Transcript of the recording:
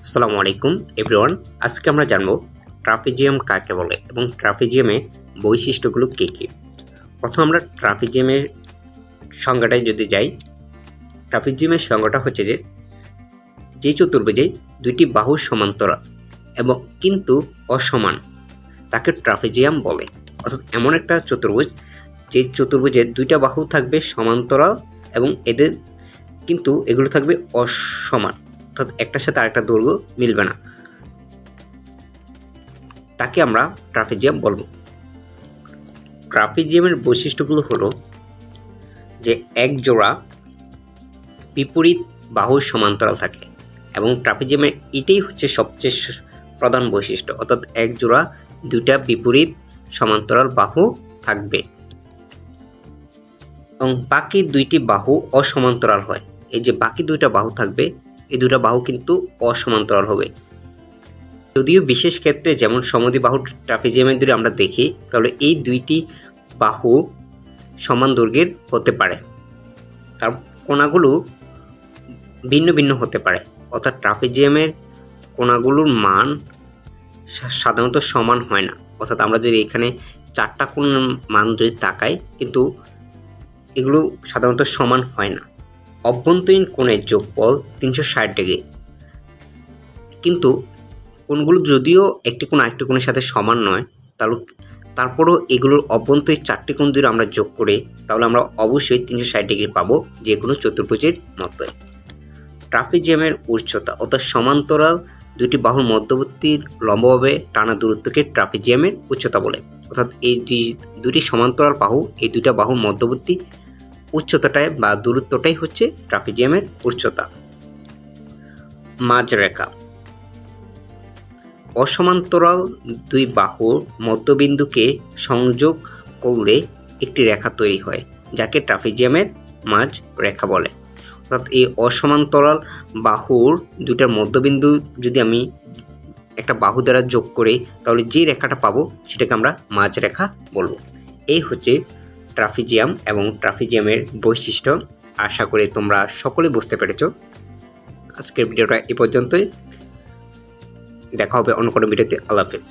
আসসালামু আলাইকুম এভরিওয়ান। আজকে আমরা জানবো ট্রাপিজিয়াম কাকে বলে এবং ট্রাপিজিয়ামের বৈশিষ্ট্যগুলো কী কী। প্রথম আমরা ট্রাপিজিয়ামের সংজ্ঞাটায় যদি যাই, ট্রাপিজিয়ামের সংজ্ঞাটা হচ্ছে যে চতুর্ভুজে দুইটি বাহু সমান্তরাল এবং কিন্তু অসমান তাকে ট্রাপিজিয়াম বলে। অর্থাৎ এমন একটা চতুর্ভুজ যে চতুর্ভুজে দুইটা বাহু থাকবে সমান্তরাল এবং এগুলো থাকবে অসমান, অর্থাৎ একটার সাথে আরেকটা দৈর্ঘ্য মিলবে না, তাকে আমরা ট্রাপিজিয়াম বলবো। ট্রাপিজিয়ামের বৈশিষ্ট্যগুলো হলো যে এক জোড়া বিপরীত বাহু সমান্তরাল থাকে এবং ট্রাপিজিয়ামের এটাই হচ্ছে সবচেয়ে প্রধান বৈশিষ্ট্য, অর্থাৎ এক জোড়া দুইটা বিপরীত সমান্তরাল বাহু থাকবে এবং বাকি দুইটি বাহু অসমান্তরাল হয়। এই যে বাকি দুইটা বাহু থাকবে, এই দুইটা বাহু কিন্তু অসমান্তরাল হবে। যদিও বিশেষ ক্ষেত্রে যেমন সমদ্বিবাহু ট্রাপিজিয়ামের যদি আমরা দেখি, তাহলে এই দুইটি বাহু সমান দৈর্ঘ্যের হতে পারে, তার কোণাগুলো ভিন্ন ভিন্ন হতে পারে। অর্থাৎ ট্রাপিজিয়ামের কোণাগুলোর মান সাধারণত সমান হয় না। অর্থাৎ আমরা যদি এখানে চারটা কোণের মান যদি তাকাই, কিন্তু এগুলো সাধারণত সমান হয় না। অভ্যন্তরীণ কোণের যোগফল 360 ডিগ্রি, কিন্তু কোণগুলো যদিও একটি কোণ আরেকটি কোণের সাথে সমান নয়, তারপরও এগুলোর অভ্যন্তরীণ চারটি কোণ যদি আমরা যোগ করি, তাহলে আমরা অবশ্যই 360 ডিগ্রি পাবো, যে কোনো চতুর্ভুজের মতোই। ট্রাপিজিয়ামের উচ্চতা অর্থাৎ সমান্তরাল দুটি বাহুর মধ্যবর্তী লম্বভাবে টানা দূরত্বকে ট্রাপিজিয়ামের উচ্চতা বলে। অর্থাৎ এই যে দুটি সমান্তরাল বাহু, এই দুইটা বাহুর মধ্যবর্তী উচ্চতাটাই বা দূরত্বটাই হচ্ছে ট্রাপিজিয়ামের উচ্চতা। মাঝরেখা অসমান্তরাল দুই বাহুর মধ্যবিন্দুকে সংযোগ করলে একটি রেখা তৈরি হয়, যাকে ট্রাপিজিয়ামের মাঝ রেখা বলে। অর্থাৎ এই অসমান্তরাল বাহুর দুইটার মধ্যবিন্দু যদি আমি একটা বাহু দ্বারা যোগ করি, তাহলে যে রেখাটা পাবো সেটাকে আমরা মাঝ রেখা বলবো। এই হচ্ছে ট্রাপিজিয়াম এবং ট্রাপিজিয়ামের বৈশিষ্ট্য। আশা করি তোমরা সকলে বুঝতে পেরেছো। আজকের ভিডিওটা এ পর্যন্তই, দেখা হবে অন্য কোনো ভিডিওতে। আল্লাহ হাফেজ।